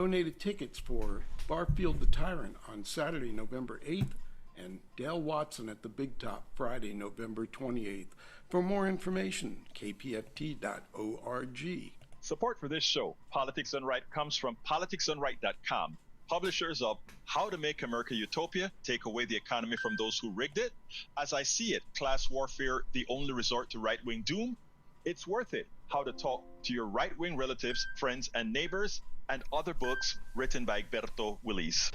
Donated tickets for Barfield the Tyrant on Saturday, November 8th, and Dale Watson at the Big Top Friday, November 28th. For more information, kpft.org. Support for this show, Politics Done Right, comes from politicsdoneright.com, publishers of How to Make America Utopia, Take Away the Economy from Those Who Rigged It, As I See It, Class Warfare, The Only Resort to Right-Wing Doom, It's Worth It, How to Talk to Your Right-Wing Relatives, Friends, and Neighbors, and other books written by Egberto Willis.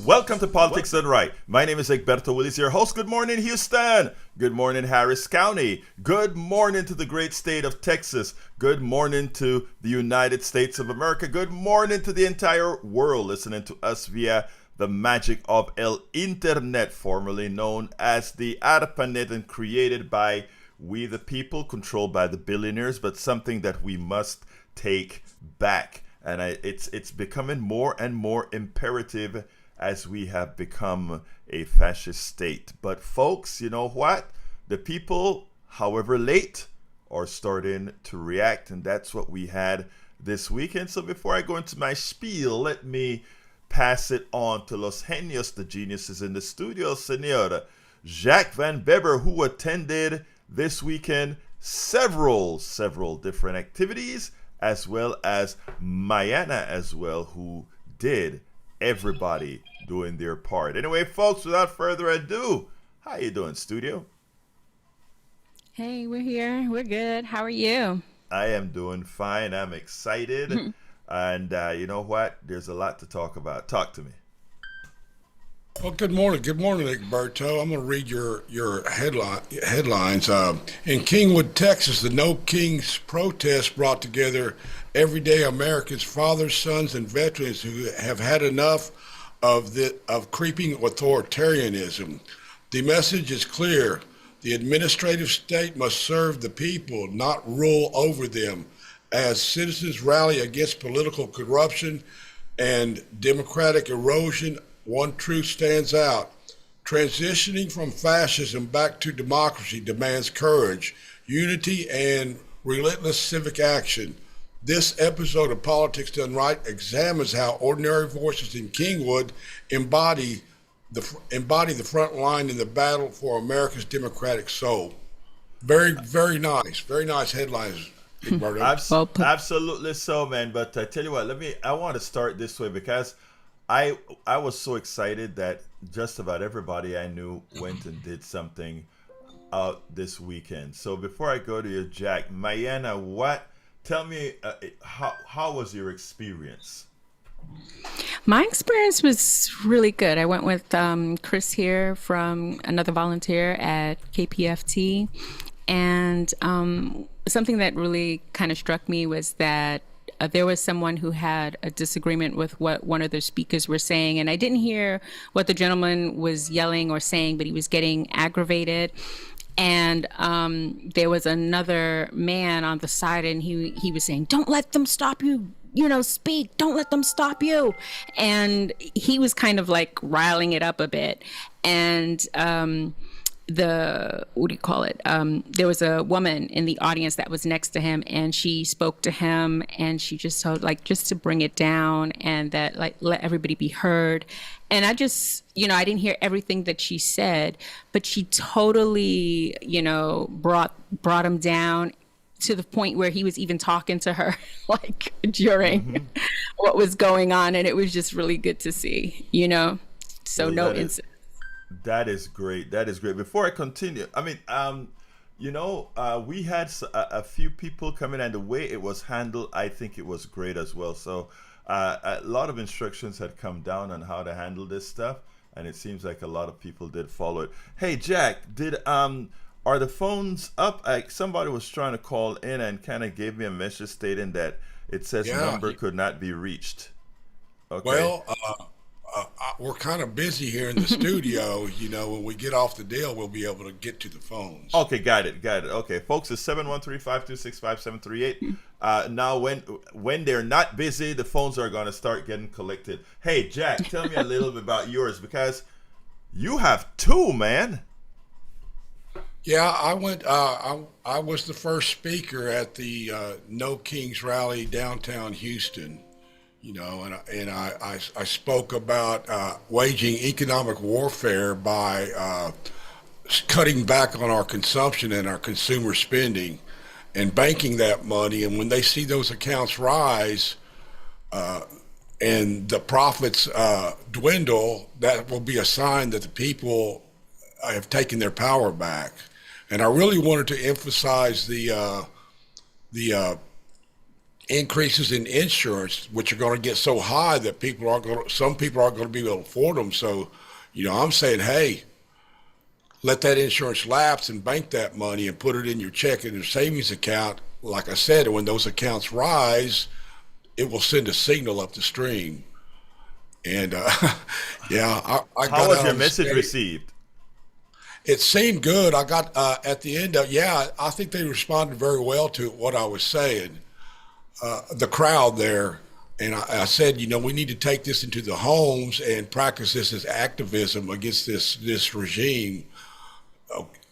Welcome to Politics Done Right. My name is Egberto Willis, your host. Good morning, Houston. Good morning, Harris County. Good morning to the great state of Texas. Good morning to the United States of America. Good morning to the entire world listening to us via the magic of El Internet, formerly known as the ARPANET, and created by we the people, controlled by the billionaires, but something that we must take back. And it's becoming more and more imperative as we have become a fascist state. But folks, you know what? The people, however late, are starting to react, and that's what we had this weekend. So before I go into my spiel, let me pass it on to Los Genios, the geniuses in the studio, Senor Jacques Van Weber, who attended this weekend several different activities, as well as Mayana as well, who did everybody doing their part. Anyway, folks, without further ado, how you doing, studio? Hey, we're here. We're good. How are you? I am doing fine. I'm excited. And you know what? There's a lot to talk about. Talk to me. Well, good morning. Good morning, Egberto. I'm going to read your headlines. In Kingwood, Texas, the No Kings protest brought together everyday Americans, fathers, sons, and veterans who have had enough of creeping authoritarianism. The message is clear. The administrative state must serve the people, not rule over them. As citizens rally against political corruption and democratic erosion, one truth stands out. Transitioning from fascism back to democracy demands courage, unity, and relentless civic action. This episode of Politics Done Right examines how ordinary voices in Kingwood embody the front line in the battle for America's democratic soul. Very, very nice. Very nice headlines. Absolutely so, man. But I tell you what, I want to start this way because I was so excited that just about everybody I knew went and did something out this weekend. So before I go to you, Jack, Mayana, tell me how was your experience? My experience was really good. I went with Chris here, from another volunteer at KPFT, and something that really kind of struck me was that there was someone who had a disagreement with what one of the speakers were saying, and I didn't hear what the gentleman was yelling or saying, but he was getting aggravated. And there was another man on the side, and he was saying, "Don't let them stop you. Speak. Don't let them stop you." And he was kind of like riling it up a bit. And there was a woman in the audience that was next to him, and she spoke to him, and she just told, just to bring it down, and that let everybody be heard. And I just, I didn't hear everything that she said, but she totally, brought him down to the point where he was even talking to her during what was going on, and it was just really good to see, So no incident. That is great. That is great. Before I continue, we had a few people come in, and the way it was handled, I think it was great as well. So a lot of instructions had come down on how to handle this stuff, and it seems like a lot of people did follow it. Hey, Jack, are the phones up? Somebody was trying to call in and kind of gave me a message stating that it says number could not be reached. Okay. Well, we're kind of busy here in the studio. When we get off the deal, we'll be able to get to the phones. Okay, got it. Okay, folks, it's 713-526-5738. Now, when they're not busy, the phones are going to start getting collected. Hey, Jack, tell me a little bit about yours, because You have two, man. Yeah, I went. I was the first speaker at the No Kings rally downtown Houston. I spoke about waging economic warfare by cutting back on our consumption and our consumer spending, and banking that money. And when they see those accounts rise, and the profits dwindle, that will be a sign that the people have taken their power back. And I really wanted to emphasize the increases in insurance, which are going to get so high that some people aren't going to be able to afford them. So, I'm saying, hey, let that insurance lapse and bank that money and put it in your checking or savings account. Like I said, when those accounts rise, it will send a signal up the stream. And yeah, I How got was out your on the message stage. received? It seemed good. I got at the end of, yeah, I think they responded very well to what I was saying. The crowd there, and I said, we need to take this into the homes and practice this as activism against this regime.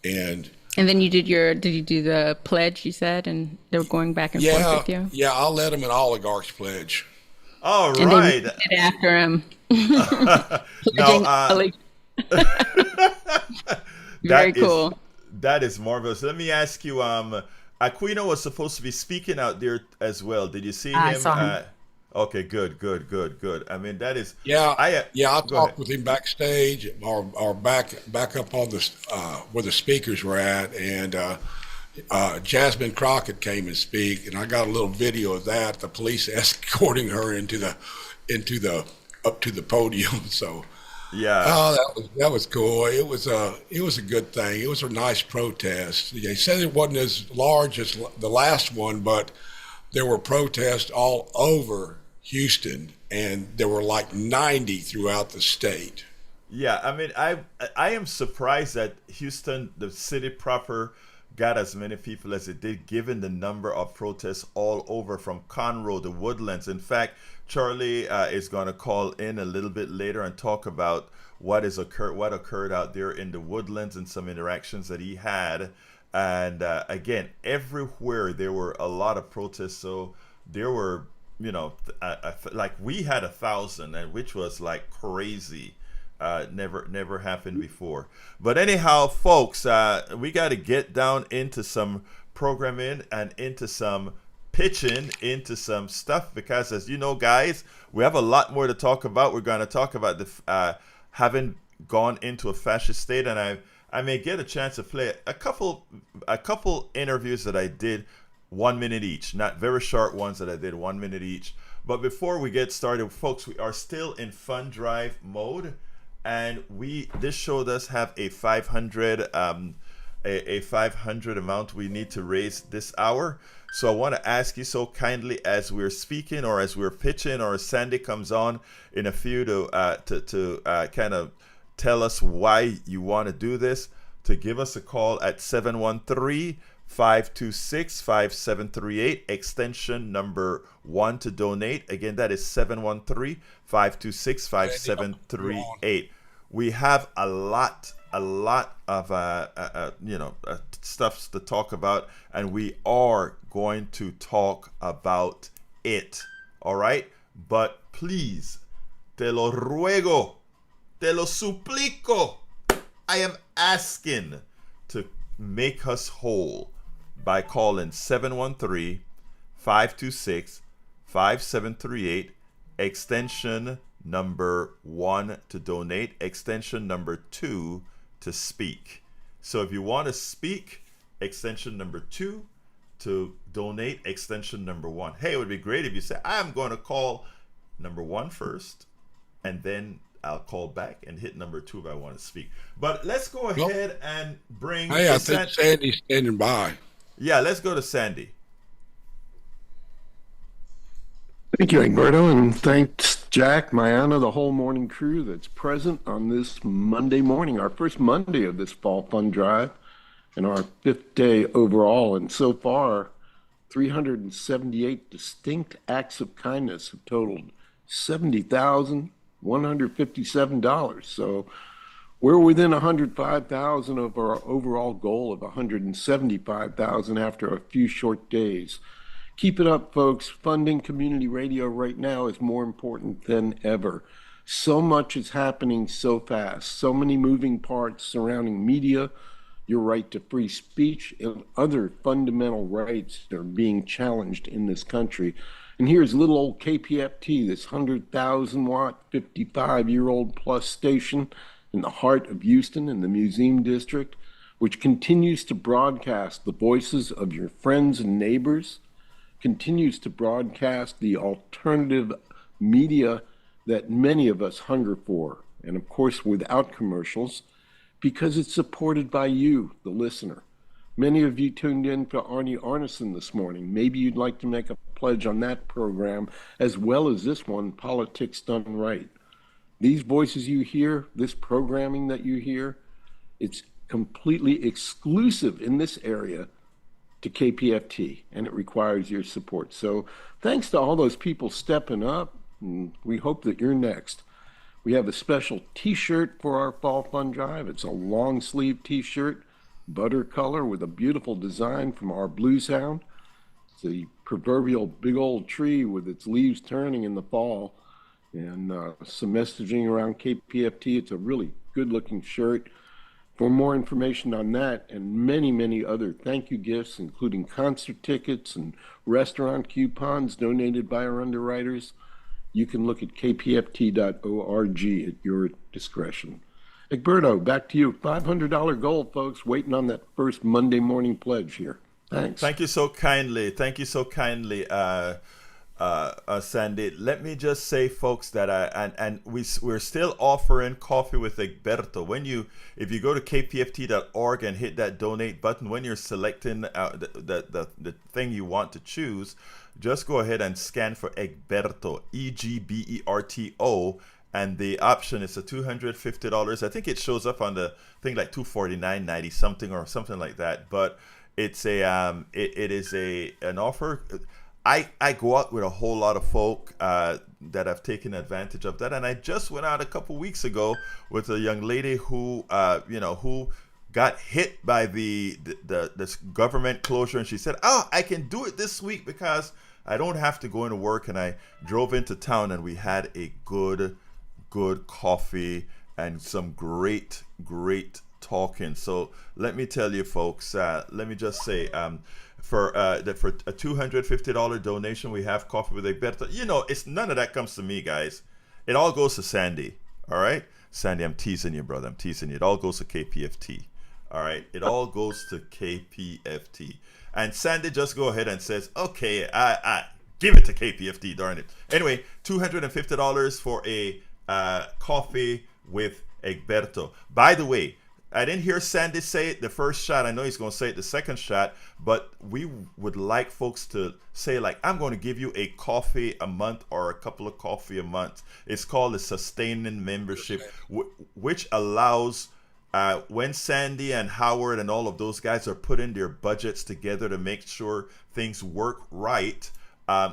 And And then did you do the pledge you said, and they were going back and forth yeah, with you? yeah, I'll let them an oligarch's pledge. All And they right. repeated after him. Now, Pledging allegiance. Very that is cool. that is marvelous. Let me ask you, Aquino was supposed to be speaking out there as well. Did you see I him? saw him. Okay, good, good, good, good. I mean, that is. Yeah, I yeah, I Go ahead. talked with him backstage or back up on the where the speakers were at, and Jasmine Crockett came and speak, and I got a little video of that. The police escorting her into the up to the podium. So, Yeah. oh, that was cool. It was a good thing. It was a nice protest. They said it wasn't as large as the last one, but there were protests all over Houston, and there were like 90 throughout the state. Yeah, I mean, I am surprised that Houston, the city proper, got as many people as it did, given the number of protests all over from Conroe to Woodlands. In fact, Charlie is going to call in a little bit later and talk about what occurred out there in the Woodlands and some interactions that he had. And again, everywhere there were a lot of protests. So there were, like we had 1,000, and which was like crazy. Never happened before. But anyhow, folks, we got to get down into some programming and into some pitching into some stuff, because as you know, guys, we have a lot more to talk about. We're going to talk about the having gone into a fascist state, and I may get a chance to play a couple interviews that I did 1 minute each, not very short ones that I did 1 minute each. But before we get started, folks, we are still in fund drive mode. And this show does have a 500 a 500 amount we need to raise this hour. So I want to ask you so kindly, as we're speaking or as we're pitching or as Sandy comes on in a few to kind of tell us why you want to do this, to give us a call at 713-526-5738, extension number 1 to donate. Again, that is 713-526-5738. We have a lot of stuff to talk about, and we are going to talk about it. All right? But please, te lo ruego, te lo suplico, I am asking to make us whole by calling 713-526-5738, extension number 1 to donate, extension number 2 to speak. So if you want to speak, extension number 2, to donate, extension number 1. Hey, it would be great if you say, I'm going to call number 1 first, and then I'll call back and hit number 2 if I want to speak. But let's go ahead and bring... Hey, I think Sandy's standing by. Yeah, let's go to Sandy. Thank you, Egberto, and thanks, Jack, Mayana, the whole morning crew that's present on this Monday morning, our first Monday of this fall fund drive, and our 5th day overall. And so far, 378 distinct acts of kindness have totaled $70,157. So We're within 105,000 of our overall goal of 175,000 after a few short days. Keep it up, folks. Funding community radio right now is more important than ever. So much is happening so fast, so many moving parts surrounding media, your right to free speech, and other fundamental rights that are being challenged in this country. And here's little old KPFT, this 100,000 watt, 55-year-old plus station in the heart of Houston in the Museum District, which continues to broadcast the voices of your friends and neighbors, continues to broadcast the alternative media that many of us hunger for, and of course without commercials, because it's supported by you, the listener. Many of you tuned in for Arnie Arneson this morning. Maybe you'd like to make a pledge on that program, as well as this one, Politics Done Right. These voices you hear, this programming that you hear, it's completely exclusive in this area to KPFT, and it requires your support. So thanks to all those people stepping up, and we hope that you're next. We have a special t-shirt for our Fall Fun Drive. It's a long sleeve t-shirt, butter color with a beautiful design from our Blues Hound. It's the proverbial big old tree with its leaves turning in the fall, and some messaging around KPFT. It's a really good looking shirt. For more information on that and many, many other thank you gifts, including concert tickets and restaurant coupons donated by our underwriters, you can look at kpft.org at your discretion. Egberto, back to you. $500 goal, folks, waiting on that first Monday morning pledge here. Thanks. Thank you so kindly. Thank you so kindly, Sandy. Let me just say, folks, that we're still offering coffee with Egberto. If you go to kpft.org and hit that donate button, when you're selecting the thing you want to choose, just go ahead and scan for Egberto, Egberto, and the option is a $250. I think it shows up on the thing like $249.90 something or something like that. But it's it is an offer. I go out with a whole lot of folk that have taken advantage of that, and I just went out a couple weeks ago with a young lady who who got hit by this government closure, and she said, "Oh, I can do it this week because I don't have to go into work." And I drove into town, and we had a good coffee and some great talking. So let me tell you, folks. Let me just say, for a $250 donation, we have coffee with Egberto. It's none of that comes to me, guys. It all goes to Sandy. All right, Sandy, I'm teasing you, brother. I'm teasing you. It all goes to KPFT. All right, it all goes to KPFT. And Sandy just go ahead and says, okay, I give it to KPFT, darn it. Anyway, $250 for a coffee with Egberto. By the way, I didn't hear Sandy say it the first shot. I know he's going to say it the second shot, but we would like folks to say, like, I'm going to give you a coffee a month or a couple of coffee a month. It's called a sustaining membership, which allows when Sandy and Howard and all of those guys are putting their budgets together to make sure things work right,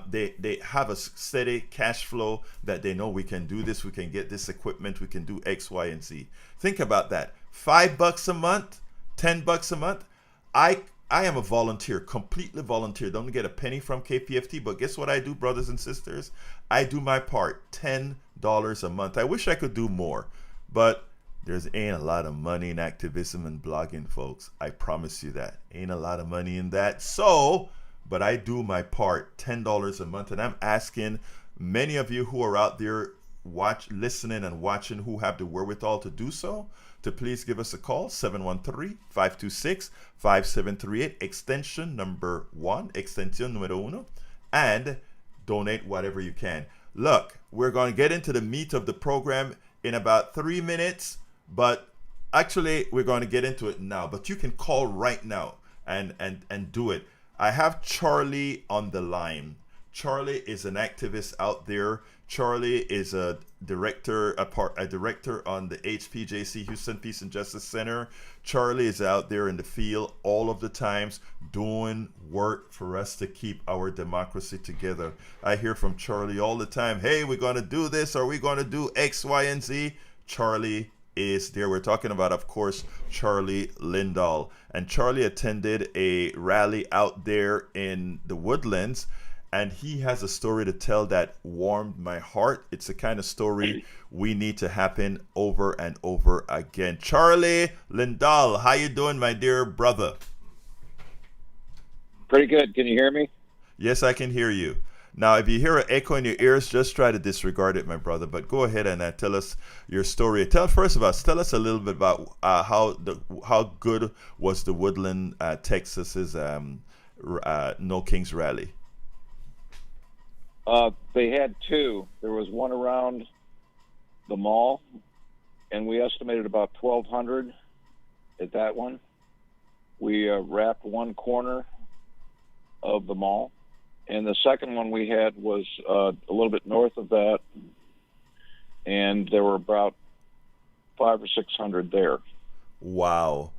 they have a steady cash flow that they know we can do this, we can get this equipment, we can do X, Y, and Z. Think about that. $5 a month, $10 a month. I am a volunteer, completely volunteer. Don't get a penny from KPFT, but guess what I do, brothers and sisters? I do my part, $10 a month. I wish I could do more, but there's ain't a lot of money in activism and blogging, folks. I promise you that. Ain't a lot of money in that. So, but I do my part, $10 a month. And I'm asking many of you who are out there listening and watching who have the wherewithal to do so, to please give us a call, 713-526-5738, extension number 1, extension numero uno, and donate whatever you can. Look, we're going to get into the meat of the program in about 3 minutes, but actually we're going to get into it now. But you can call right now and do it. I have Charlie on the line. Charlie is an activist out there. Charlie is a director on the HPJC, Houston Peace and Justice Center. Charlie is out there in the field all of the times doing work for us to keep our democracy together. I hear from Charlie all the time, hey, we're going to do this, or we're going to do X, Y, and Z. Charlie is there. We're talking about, of course, Charlie Lindahl. And Charlie attended a rally out there in the Woodlands, and he has a story to tell that warmed my heart. It's the kind of story we need to happen over and over again. Charlie Lindahl, how you doing, my dear brother? Pretty good. Can you hear me? Yes, I can hear you. Now, if you hear an echo in your ears, just try to disregard it, my brother. But go ahead and tell us your story. Tell us a little bit about how good was the Woodland, Texas's No Kings rally. They had two. There was one around the mall, and we estimated about 1,200 at that one. We wrapped one corner of the mall. And the second one we had was a little bit north of that, and there were about 500 or 600 there. Wow.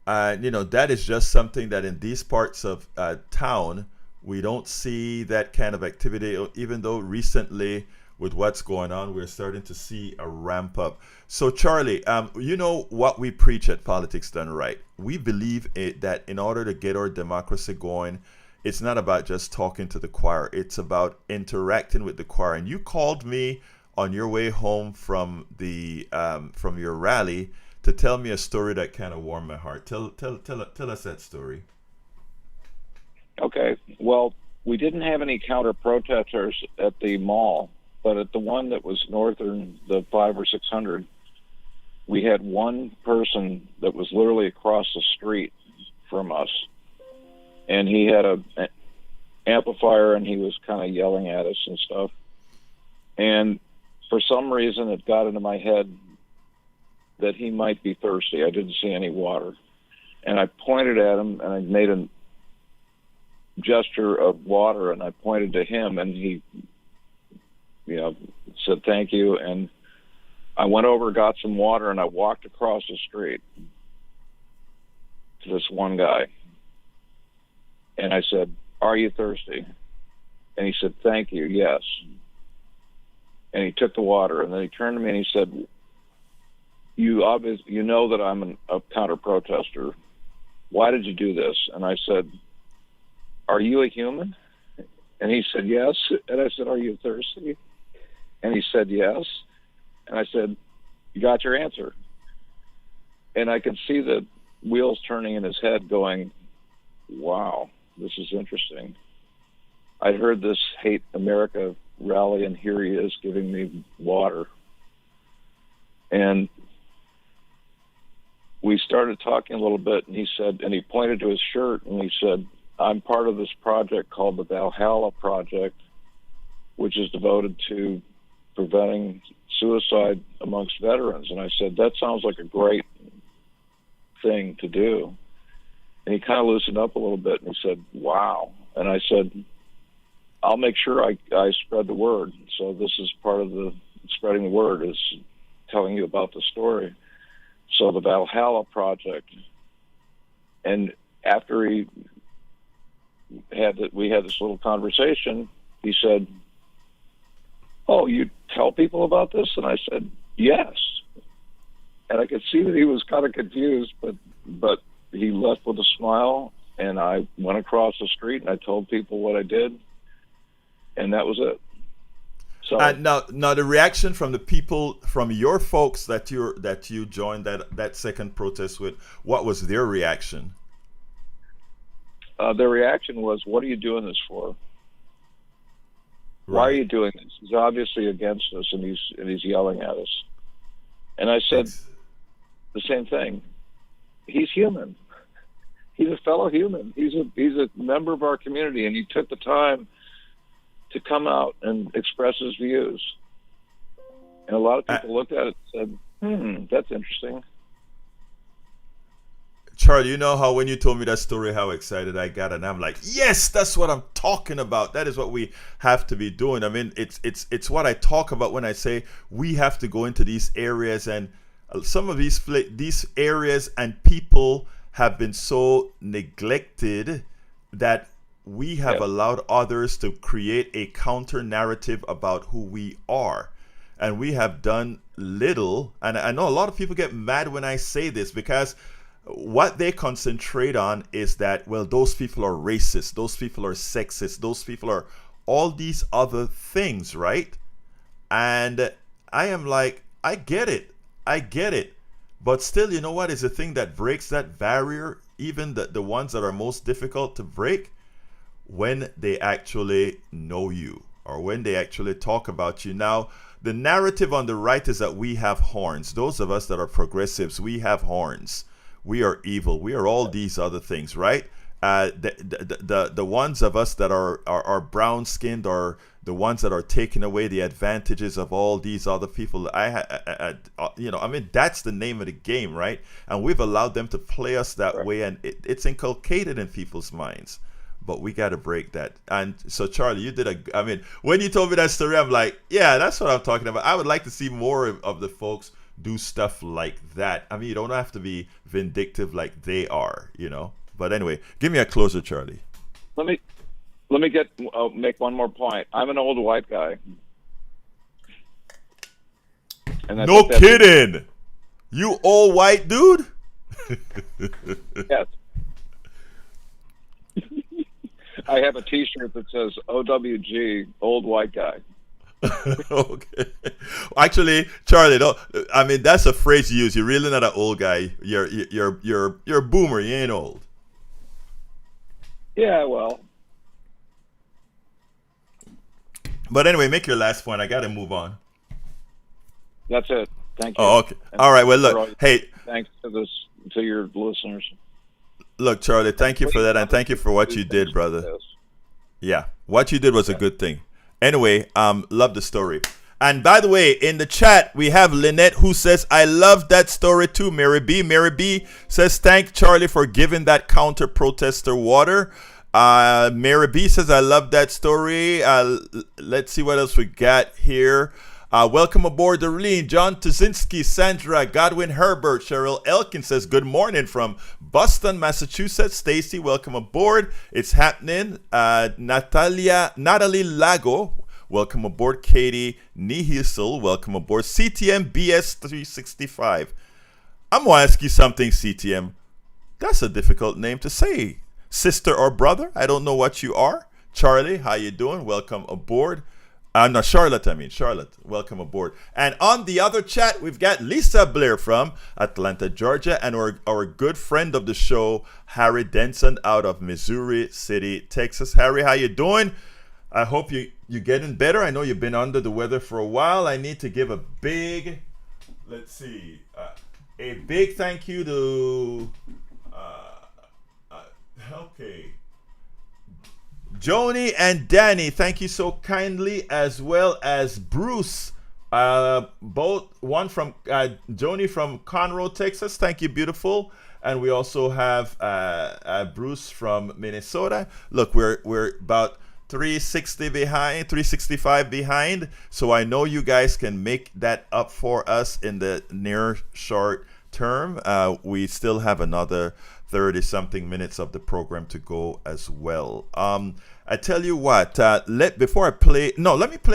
That is just something that in these parts of town, we don't see that kind of activity, even though recently with what's going on, we're starting to see a ramp up. So, Charlie, you know what we preach at Politics Done Right. We believe that in order to get our democracy going, it's not about just talking to the choir. It's about interacting with the choir. And you called me on your way home from from your rally to tell me a story that kind of warmed my heart. Tell us that story. Okay. Well, we didn't have any counter protesters at the mall, but at the one that was northern, the 500 or 600, we had one person that was literally across the street from us. And he had an amplifier, and he was kind of yelling at us and stuff. And for some reason, it got into my head that he might be thirsty. I didn't see any water. And I pointed at him, and I made a gesture of water, and I pointed to him, and he, said thank you. And I went over, got some water, and I walked across the street to this one guy. And I said, "Are you thirsty?" And he said, "Thank you, yes." And he took the water, and then he turned to me and he said, you know that I'm a counter-protester. Why did you do this? And I said, "Are you a human?" And he said, "Yes." And I said, "Are you thirsty?" And he said, "Yes." And I said, "You got your answer." And I could see the wheels turning in his head going, wow, this is interesting. I'd heard this Hate America rally, and here he is giving me water. And we started talking a little bit, and he said, and he pointed to his shirt, and he said, "I'm part of this project called the Valhalla Project, which is devoted to preventing suicide amongst veterans." And I said, "That sounds like a great thing to do." And he kind of loosened up a little bit, and he said, "Wow." And I said, "I'll make sure I spread the word." So this is part of the spreading the word, is telling you about the story. So the Valhalla Project. And after we had this little conversation, he said, "Oh, you tell people about this?" And I said, "Yes." And I could see that he was kind of confused, but he left with a smile, and I went across the street and I told people what I did, and that was it. So now the reaction from the people, from your folks that you joined that second protest with, what was their reaction? Their reaction was, "What are you doing this for? Why are you doing this? He's obviously against us, and he's yelling at us." And I said the same thing. He's human. He's a fellow human. He's a member of our community, and he took the time to come out and express his views. And a lot of people looked at it and said, "That's interesting." Charlie, you know how when you told me that story, how excited I got, and I'm like, yes, that's what I'm talking about. That is what we have to be doing. I mean, it's what I talk about when I say we have to go into these areas, and some of these areas and people have been so neglected that we have allowed others to create a counter narrative about who we are. and we have done little. And I know a lot of people get mad when I say this, because what they concentrate on is that, well, those people are racist, those people are sexist, those people are all these other things, right? And I am like, I get it. But still, you know what is the thing that breaks that barrier, even the ones that are most difficult to break? When they actually know you, or when they actually talk about you. Now, the narrative on the right is that we have horns. Those of us that are progressives, we have horns. We are evil. We are all these other things, right? The ones of us that are brown skinned are the ones that are taking away the advantages of all these other people. That's the name of the game, right? And we've allowed them to play us that way, and it's inculcated in people's minds. But we got to break that. And so, Charlie, you did when you told me that story, I'm like, yeah, that's what I'm talking about. I would like to see more of the folks do stuff like that. I mean, you don't have to be vindictive like they are, But anyway, give me a closer, Charlie. Let me make one more point. I'm an old white guy. And no kidding. You old white dude? Yes. I have a T-shirt that says OWG, old white guy. Okay. Actually, Charlie, that's a phrase you use. You're really not an old guy. You're a boomer. You ain't old. Yeah, well. But anyway, make your last point. I got to move on. That's it. Thank you. Oh, okay. All right. Well, look. Hey. Thanks to your listeners. Look, Charlie, thank you for that, and thank you for what you did, brother. Yeah, what you did was a good thing. Anyway, love the story. And by the way, in the chat, we have Lynette who says, I love that story too, Mary B. Mary B says, thank Charlie for giving that counter-protester water. Mary B says, I love that story. Let's see what else we got here. Welcome aboard, Darlene, John Tuzinski, Sandra, Godwin Herbert, Cheryl Elkin says, good morning from Boston, Massachusetts. Stacy, welcome aboard. It's happening. Natalie Lago, welcome aboard. Katie Nihisel, welcome aboard. CTM BS 365. I'm going to ask you something, CTM. That's a difficult name to say. Sister or brother? I don't know what you are. Charlie, how you doing? Welcome aboard. No, Charlotte, welcome aboard. And on the other chat, we've got Lisa Blair from Atlanta, Georgia, and our good friend of the show, Harry Denson, out of Missouri City, Texas. Harry, how you doing? I hope you're getting better. I know you've been under the weather for a while. I need to give a big thank you to, Joni and Danny, thank you so kindly, as well as Bruce, one from Joni from Conroe, Texas. Thank you, beautiful. And we also have Bruce from Minnesota. Look, we're about 365 behind, so I know you guys can make that up for us in the near short term. We still have another 30-something minutes of the program to go as well. I tell you what, let me play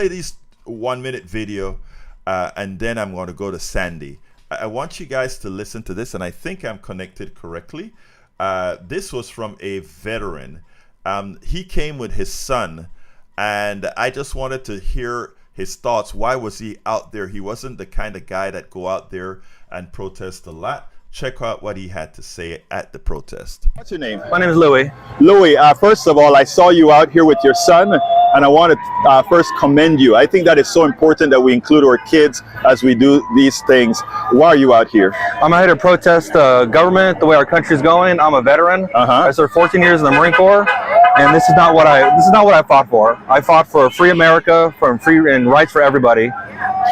this 1-minute video, and then I'm going to go to Sandy. I want you guys to listen to this, and I think I'm connected correctly. This was from a veteran. He came with his son, and I just wanted to hear his thoughts. Why was he out there? He wasn't the kind of guy that go out there and protest a lot. Check out what he had to say at the protest. What's your name? My name is Louis. Louis, first of all, I saw you out here with your son, and I want to first commend you. I think that it's so important that we include our kids as we do these things. Why are you out here? I'm out here to protest the government, the way our country's going. I'm a veteran. I served 14 years in the Marine Corps, and this is not what I fought for. I fought for a free America, for free and rights for everybody.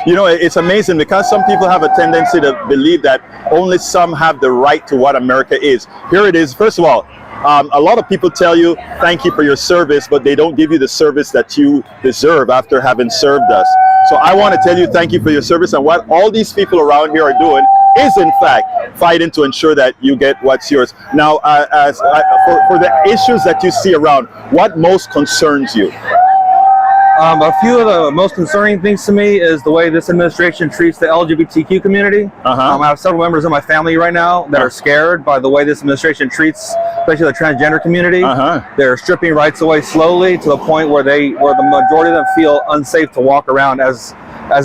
You know, it's amazing because some people have a tendency to believe that only some have the right to what America is. Here it is. First of all, a lot of people tell you, thank you for your service, but they don't give you the service that you deserve after having served us. So I want to tell you thank you for your service, and what all these people around here are doing is in fact fighting to ensure that you get what's yours. Now, for the issues that you see around, what most concerns you? A few of the most concerning things to me is the way this administration treats the LGBTQ community. I have several members of my family right now that are scared by the way this administration treats, especially the transgender community. They're stripping rights away slowly to the point where the majority of them feel unsafe to walk around as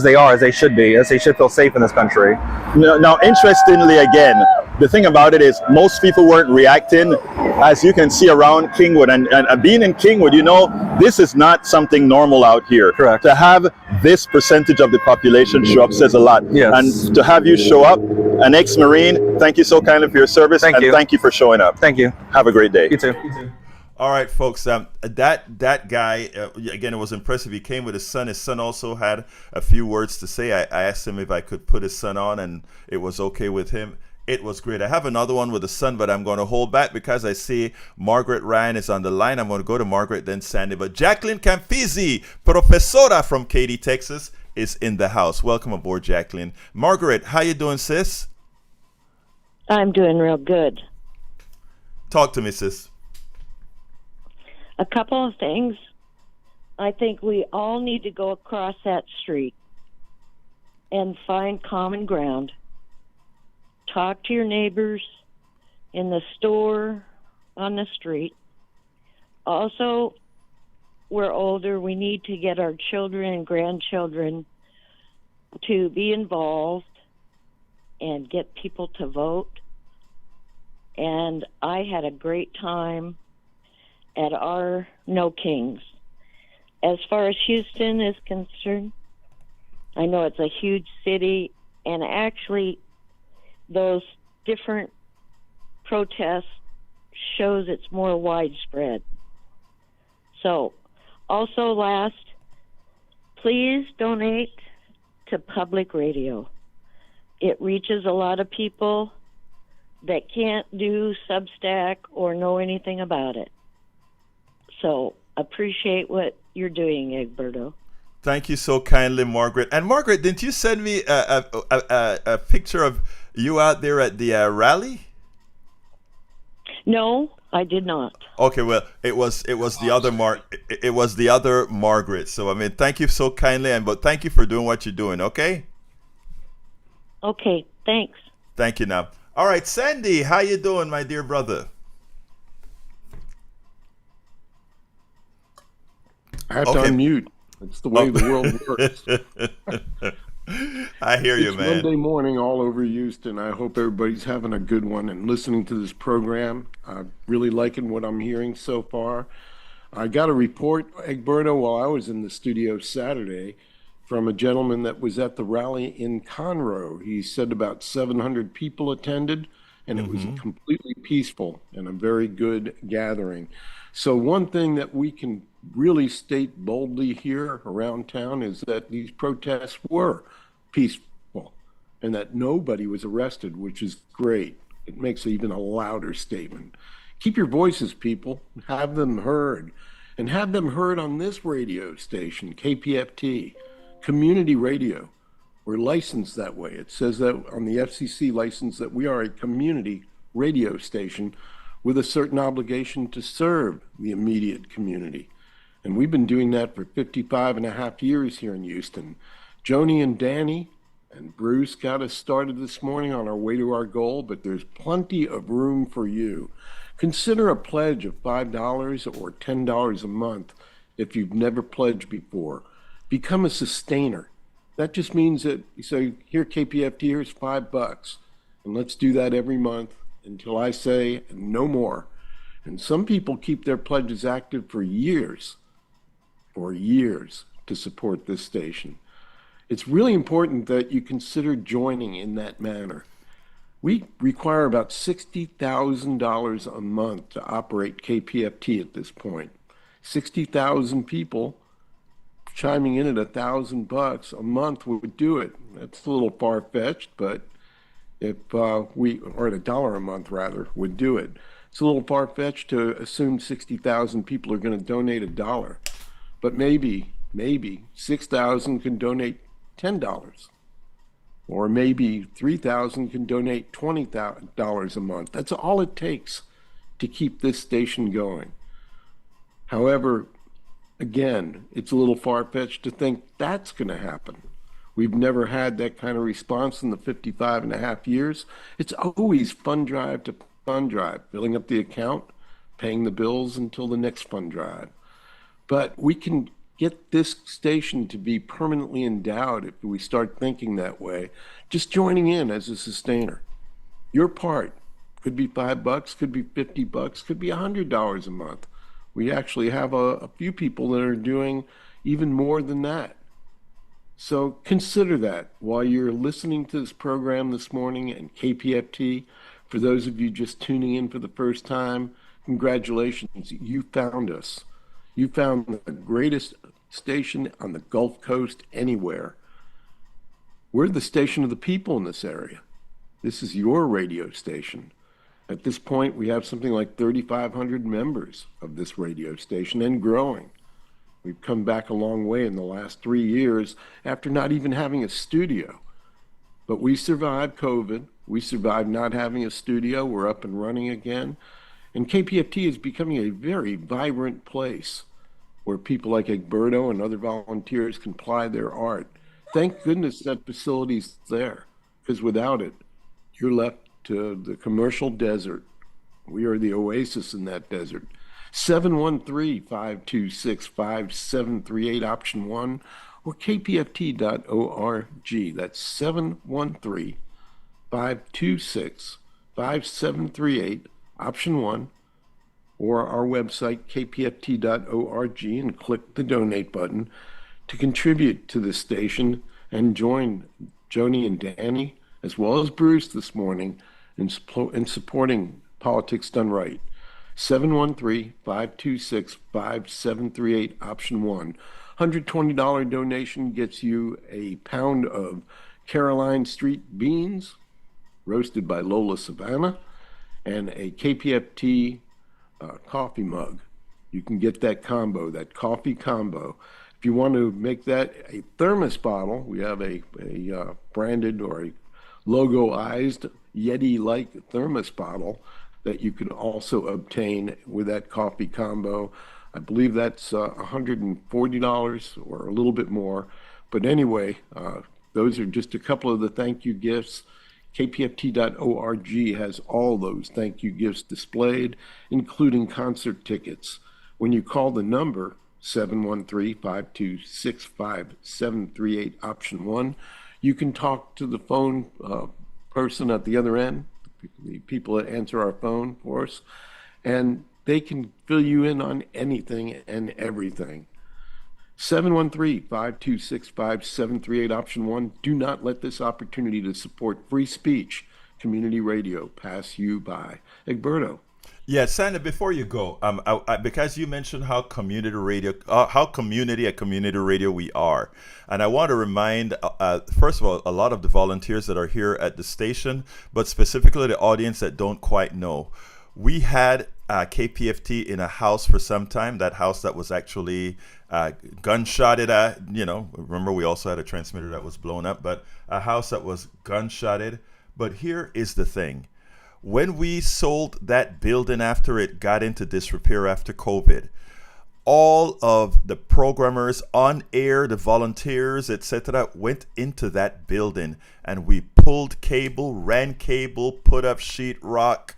they should feel safe in this country. Now, interestingly, again, the thing about it is most people weren't reacting, as you can see around Kingwood, and being in Kingwood, you know, this is not something normal out here. Correct. To have this percentage of the population show up says a lot. Yes. And to have you show up, an ex-Marine, thank you so kindly for your service. Thank you. Thank you for showing up. Thank you. Have a great day. You too. All right, folks. That guy again. It was impressive. He came with his son. His son also had a few words to say. I asked him if I could put his son on, and it was okay with him. It was great. I have another one with a son, but I'm going to hold back because I see Margaret Ryan is on the line. I'm going to go to Margaret, then Sandy. But Jacqueline Camfizi, professora from Katy, Texas, is in the house. Welcome aboard, Jacqueline. Margaret, how you doing, sis? I'm doing real good. Talk to me, sis. A couple of things. I think we all need to go across that street and find common ground. Talk to your neighbors in the store, on the street. Also, we're older. We need to get our children and grandchildren to be involved and get people to vote. And I had a great time at our No Kings. As far as Houston is concerned, I know it's a huge city, and actually those different protests shows it's more widespread. So, also last, please donate to public radio. It reaches a lot of people that can't do Substack or know anything about it. So, appreciate what you're doing, Egberto. Thank you so kindly, Margaret. And Margaret, didn't you send me a picture of you out there at the rally? No, I did not. Okay, well, it was the other Margaret. So I mean, thank you so kindly, but thank you for doing what you're doing. Okay. Okay, thanks. Thank you. Now, all right, Sandy, how you doing, my dear brother? I have to unmute. It's the way the world works. I hear you, it's man. Monday morning all over Houston. I hope everybody's having a good one and listening to this program. I'm really liking what I'm hearing so far. I got a report, Egberto, while I was in the studio Saturday from a gentleman that was at the rally in Conroe. He said about 700 people attended, and it was completely peaceful and a very good gathering. So one thing that we can really state boldly here around town is that these protests were peaceful and that nobody was arrested, which is great. It makes even a louder statement. Keep your voices, people. Have them heard. And have them heard on this radio station, KPFT, community radio. We're licensed that way. It says that on the FCC license that we are a community radio station with a certain obligation to serve the immediate community. And we've been doing that for 55 and a half years here in Houston. Joni and Danny and Bruce got us started this morning on our way to our goal, but there's plenty of room for you. Consider a pledge of $5 or $10 a month if you've never pledged before. Become a sustainer. That just means that you say, here, KPFT, here's $5. And let's do that every month until I say no more. And some people keep their pledges active for years to support this station. It's really important that you consider joining in that manner. We require about $60,000 a month to operate KPFT at this point. 60,000 people chiming in at $1,000 a month would do it. That's a little far-fetched, but if or at $1 a month rather, would do it. It's a little far-fetched to assume 60,000 people are going to donate $1. But maybe 6,000 can donate $10, or maybe 3,000 can donate $20 a month. That's all it takes to keep this station going. However, Again, it's a little far-fetched to think that's going to happen. We've never had that kind of response in the 55 and a half years. It's always fund drive to fund drive, filling up the account, paying the bills until the next fund drive. But we can get this station to be permanently endowed if we start thinking that way, just joining in as a sustainer. Your part could be $5, could be $50, could be $100 a month. We actually have a few people that are doing even more than that. So consider that while you're listening to this program this morning and KPFT. For those of you just tuning in for the first time, congratulations, you found us. You found the greatest station on the Gulf Coast anywhere. We're the station of the people in this area. This is your radio station. At this point, we have something like 3,500 members of this radio station and growing. We've come back a long way in the last 3 years after not even having a studio. But we survived COVID. We survived not having a studio. We're up and running again. And KPFT is becoming a very vibrant place where people like Egberto and other volunteers can ply their art. Thank goodness that facility's there, because without it, you're left to the commercial desert. We are the oasis in that desert. 713-526-5738, option 1, or kpft.org. That's 713-526-5738, option 1, or our website, kpft.org, and click the donate button to contribute to this station and join Joni and Danny, as well as Bruce this morning, in supporting Politics Done Right. 713-526-5738, option 1. $120 donation gets you a pound of Caroline Street beans, roasted by Lola Savannah, and a KPFT coffee mug. You can get that combo, that coffee combo. If you want to make that a thermos bottle, we have a branded or a logoized Yeti-like thermos bottle that you can also obtain with that coffee combo. I believe that's $140 or a little bit more. But anyway, those are just a couple of the thank you gifts. KPFT.org has all those thank you gifts displayed, including concert tickets. When you call the number 713-526-5738, option 1, you can talk to the phone person at the other end, the people that answer our phone for us, and they can fill you in on anything and everything. 713-526-5738, option 1. Do not let this opportunity to support free speech, community radio, pass you by. Egberto. Yeah, Sandra, before you go, because you mentioned how community radio, how community radio we are, and I want to remind, first of all, a lot of the volunteers that are here at the station, but specifically the audience that don't quite know. We had KPFT in a house for some time, that house that was actually gunshotted at, remember we also had a transmitter that was blown up, but a house that was gunshotted. But here is the thing. When we sold that building after it got into disrepair after COVID, all of the programmers on air, the volunteers, etc., went into that building, and we pulled cable, ran cable, put up sheetrock,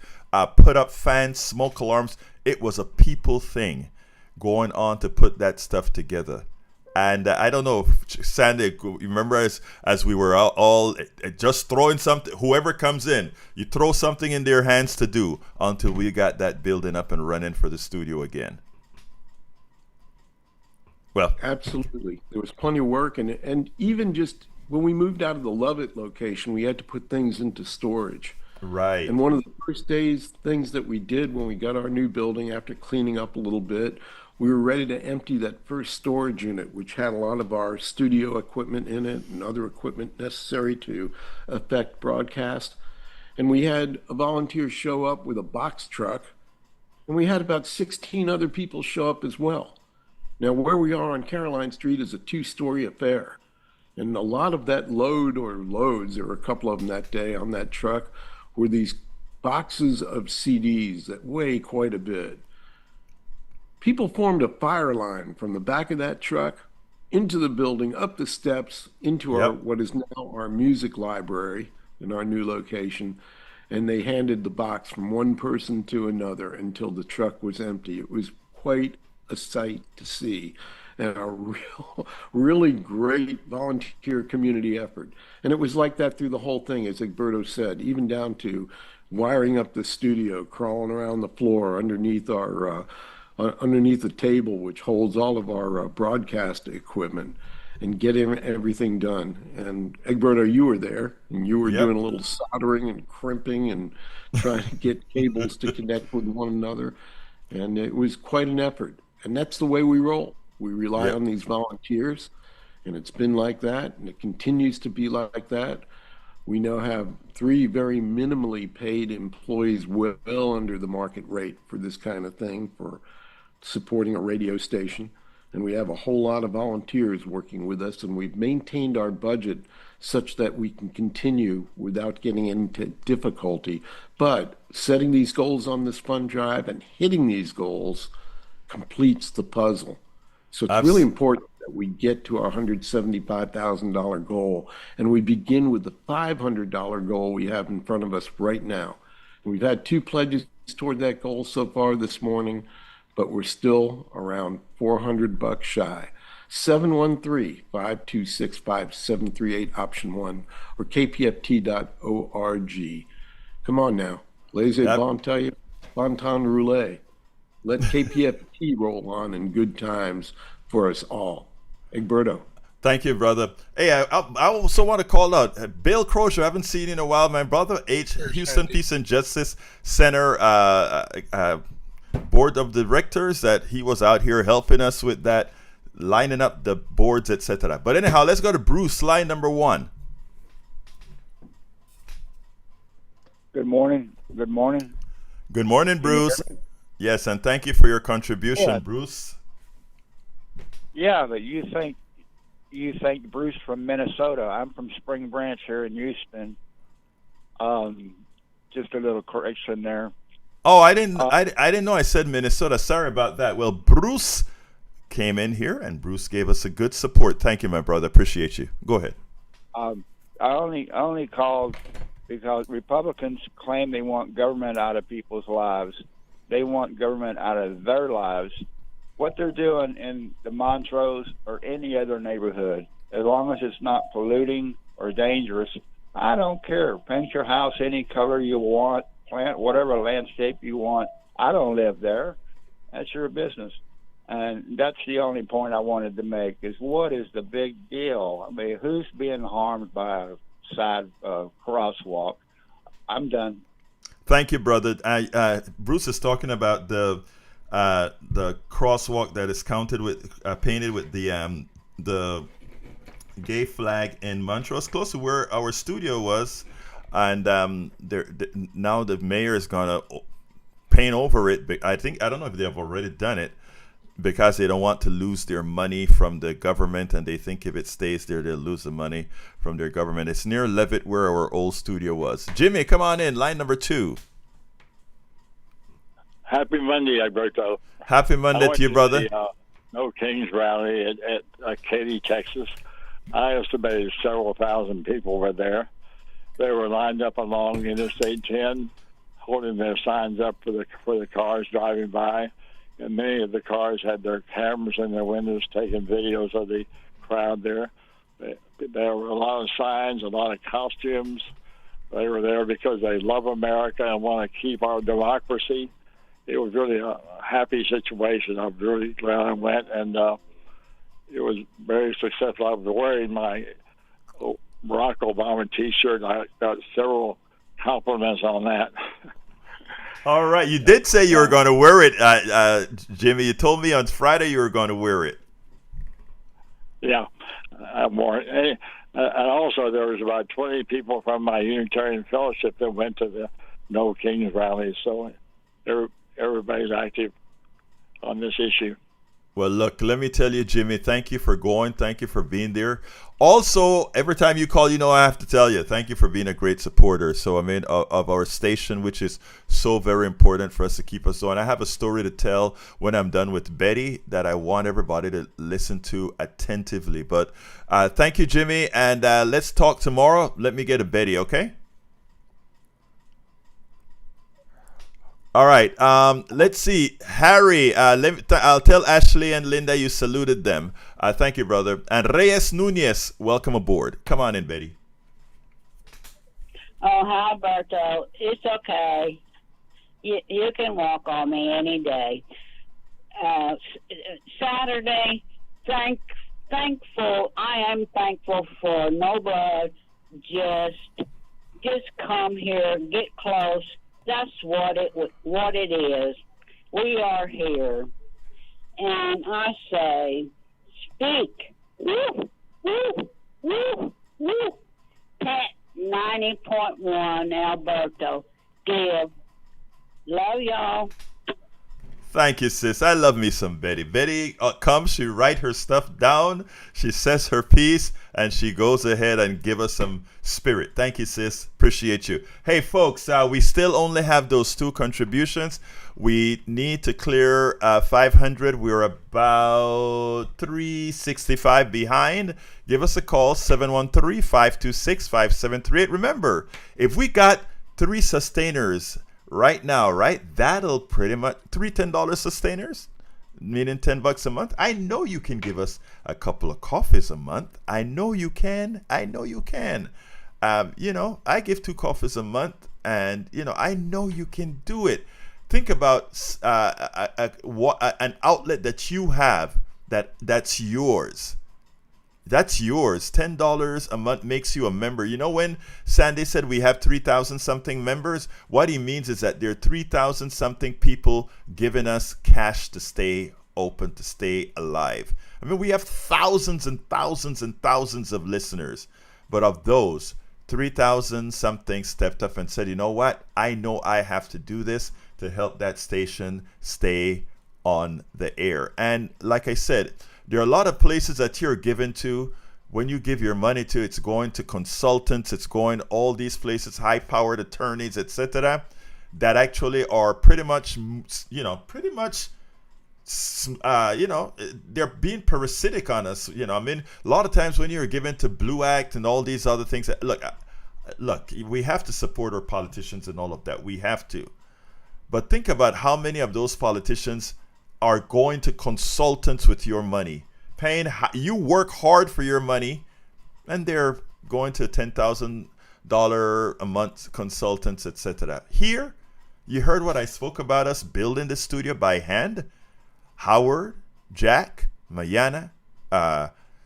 put up fans, smoke alarms. It was a people thing going on to put that stuff together. And I don't know, Sandy, you remember as we were all just throwing something, whoever comes in, you throw something in their hands to do until we got that building up and running for the studio again. Well, absolutely. There was plenty of work. And even just when we moved out of the Lovett location, we had to put things into storage. Right. And one of the first things that we did when we got our new building after cleaning up a little bit, we were ready to empty that first storage unit, which had a lot of our studio equipment in it and other equipment necessary to affect broadcast. And we had a volunteer show up with a box truck, and we had about 16 other people show up as well. Now, where we are on Caroline Street is a 2-story affair. And a lot of that load or loads, there were a couple of them that day on that truck, were these boxes of CDs that weigh quite a bit. People formed a fire line from the back of that truck into the building, up the steps, into our Yep. what is now our music library in our new location. And they handed the box from one person to another until the truck was empty. It was quite a sight to see and a really great volunteer community effort. And it was like that through the whole thing, as Egberto said, even down to wiring up the studio, crawling around the floor underneath the table, which holds all of our broadcast equipment, and getting everything done. And Egberto, you were there, and you were Yep. doing a little soldering and crimping and trying to get cables to connect with one another. And it was quite an effort. And that's the way we roll. We rely Yep. on these volunteers, and it's been like that, and it continues to be like that. We now have three very minimally paid employees well under the market rate for this kind of thing, for supporting a radio station. And we have a whole lot of volunteers working with us, and we've maintained our budget such that we can continue without getting into difficulty. But setting these goals on this fund drive and hitting these goals completes the puzzle. So it's really Abs- important that we get to our $175,000 goal, and we begin with the $500 goal we have in front of us right now. And we've had two pledges toward that goal so far this morning, but we're still around $400 shy. 713-526-5738, option 1, or kpft.org. Come on now. Laissez Yep. bon temps rouler. Let KPFT roll on in good times for us all. Egberto. Thank you, brother. Hey, I also want to call out Bill Crozier. I haven't seen you in a while, my brother. Houston Peace and Justice Center board of directors. That he was out here helping us with that, lining up the boards, etc. But anyhow, let's go to Bruce, line number 1. Good morning. Good morning. Good morning, Bruce. Yes, and thank you for your contribution, Yeah. Bruce. Yeah, but you think Bruce from Minnesota. I'm from Spring Branch here in Houston. Just a little correction there. Oh, I didn't know I said Minnesota. Sorry about that. Well, Bruce came in here, and Bruce gave us a good support. Thank you, my brother. Appreciate you. Go ahead. I only called because Republicans claim they want government out of people's lives. They want government out of their lives. What they're doing in the Montrose or any other neighborhood, as long as it's not polluting or dangerous, I don't care. Paint your house any color you want, plant whatever landscape you want. I don't live there. That's your business. And that's the only point I wanted to make is what is the big deal? I mean, who's being harmed by a side crosswalk? I'm done. Thank you, brother. Bruce is talking about the crosswalk that is painted with the gay flag in Montrose, close to where our studio was, and now the mayor is gonna paint over it. I don't know if they have already done it, because they don't want to lose their money from the government, and they think if it stays there, they'll lose the money from their government. It's near Levitt, where our old studio was. Jimmy, come on in, line number 2. Happy Monday, Alberto. Happy Monday to you, brother. The, No Kings rally at Katy, Texas. I estimated several thousand people were there. They were lined up along Interstate 10, holding their signs up for the cars driving by. And many of the cars had their cameras in their windows taking videos of the crowd there. There were a lot of signs, a lot of costumes. They were there because they love America and want to keep our democracy. It was really a happy situation. I'm really glad I went, and it was very successful. I was wearing my Barack Obama T-shirt. I got several compliments on that. All right, you did say you were going to wear it, Jimmy. You told me on Friday you were going to wear it. Yeah, I wore it. And also, there was about 20 people from my Unitarian Fellowship that went to the No Kings rally. So everybody's active on this issue. Well, look, let me tell you, Jimmy, thank you for going. Thank you for being there. Also, every time you call, I have to tell you, thank you for being a great supporter. So, of our station, which is so very important for us to keep us on. I have a story to tell when I'm done with Betty that I want everybody to listen to attentively. But thank you, Jimmy. And let's talk tomorrow. Let me get a Betty, okay? All right. Let's see. Harry, I'll tell Ashley and Linda you saluted them. Thank you, brother. And Reyes Nunez, welcome aboard. Come on in, Betty. Oh, hi, Alberto. It's okay. You can walk on me any day. Saturday, thankful. I am thankful for nobody. Just come here, get close. That's what it is. We are here. And I say, speak. Woo, woo, woo, woo. Pet 90.1 Alberto. Give. Love y'all. Thank you, sis. I love me some Betty. Betty comes, she writes her stuff down, she says her piece, and she goes ahead and give us some spirit. Thank you, sis. Appreciate you. Hey, folks, we still only have those 2 contributions. We need to clear 500. We're about 365 behind. Give us a call, 713-526-5738. Remember, if we got 3 sustainers right now, right? That'll pretty much 3 $10 sustainers, meaning $10 a month. I know you can give us a couple of coffees a month. I know you can. I give 2 coffees a month, and I know you can do it. Think about an outlet that you have that's yours. That's yours. $10 a month makes you a member. When Sandy said we have 3,000 something members, what he means is that there are 3,000 something people giving us cash to stay open, to stay alive. We have thousands and thousands and thousands of listeners, but of those, 3,000 something stepped up and said, you know what? I know I have to do this to help that station stay on the air. And like I said, there are a lot of places that you're given to. When you give your money to, it's going to consultants, it's going all these places, high-powered attorneys, etc., that actually are pretty much, they're being parasitic on us. A lot of times when you're given to Blue Act and all these other things, look, we have to support our politicians and all of that. We have to. But think about how many of those politicians are going to consultants with your money, you work hard for your money, and they're going to $10,000 a month consultants, etc. Here, you heard what I spoke about us building the studio by hand. Howard, Jack, Mayana,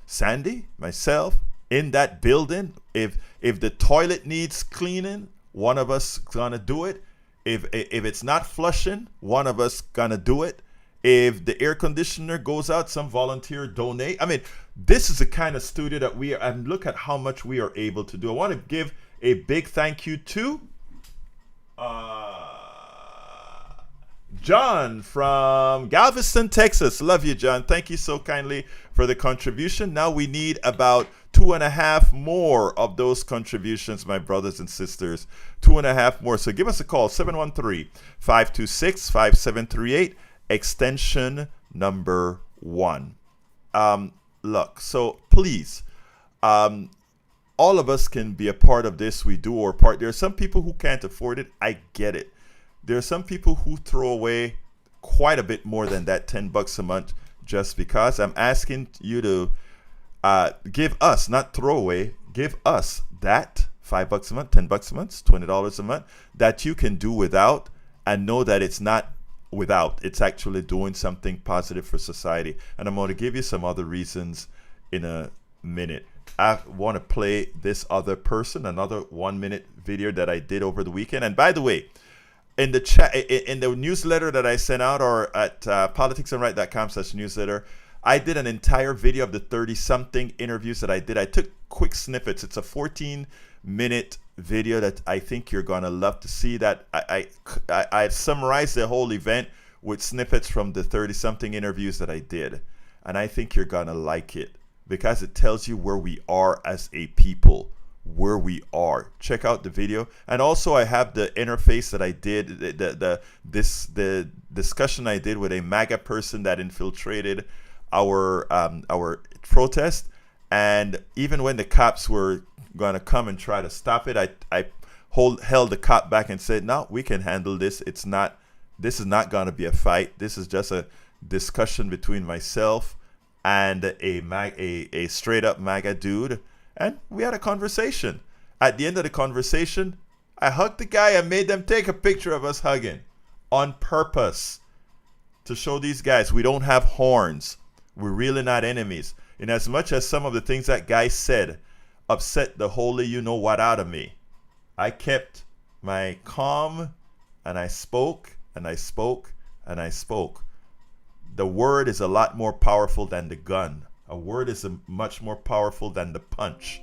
Sandy, myself, in that building. If the toilet needs cleaning, one of us gonna do it. If it's not flushing, one of us gonna do it. If the air conditioner goes out, some volunteer donate. This is the kind of studio that we are, and look at how much we are able to do. I want to give a big thank you to John from Galveston, Texas. Love you, John. Thank you so kindly for the contribution. Now we need about 2.5 more of those contributions, my brothers and sisters. 2.5 more. So give us a call, 713-526-5738. Extension number 1. Look, so please, all of us can be a part of this. We do our part. There are some people who can't afford it. I get it. There are some people who throw away quite a bit more than that $10 a month just because. I'm asking you to give us, not throw away, give us that $5 a month, $10 a month, $20 a month that you can do without, and know that it's not without, it's actually doing something positive for society. And I'm going to give you some other reasons in a minute. I want to play this other person, another 1-minute video that I did over the weekend. And by the way, in the chat, in the newsletter that I sent out, or at politicsandright.com/newsletter, I did an entire video of the 30-something interviews that I did. I took quick snippets. It's a 14-minute video that I think you're going to love to see. That I summarized the whole event with snippets from the 30-something interviews that I did. And I think you're going to like it because it tells you where we are as a people, where we are. Check out the video. And also I have the interface that I did, the discussion I did with a MAGA person that infiltrated our protest. And even when the cops were going to come and try to stop it, I held the cop back and said, no, we can handle this. This is not going to be a fight. This is just a discussion between myself and a straight up MAGA dude. And we had a conversation. At the end of the conversation, I hugged the guy and made them take a picture of us hugging on purpose to show these guys we don't have horns. We're really not enemies. In as much as some of the things that guy said upset the holy you-know-what out of me, I kept my calm and I spoke and I spoke and I spoke. The word is a lot more powerful than the gun. A word is much more powerful than the punch.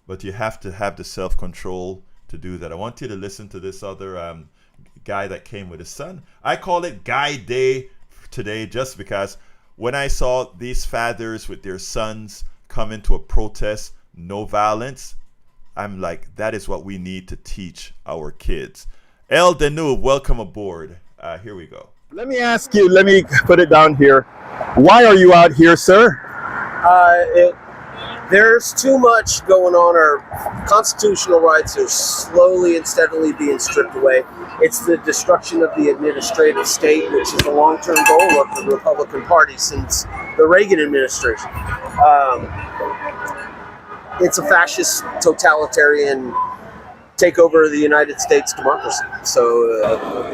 But you have to have the self-control to do that. I want you to listen to this other guy that came with his son. I call it Guy Day today just because when I saw these fathers with their sons come into a protest, no violence, I'm like, that is what we need to teach our kids. El Danube, welcome aboard. Here we go. Let me ask you, let me put it down here. Why are you out here, sir? There's too much going on. Our constitutional rights are slowly and steadily being stripped away. It's the destruction of the administrative state, which is the long-term goal of the Republican Party since the Reagan administration. It's a fascist, totalitarian takeover of the United States democracy. So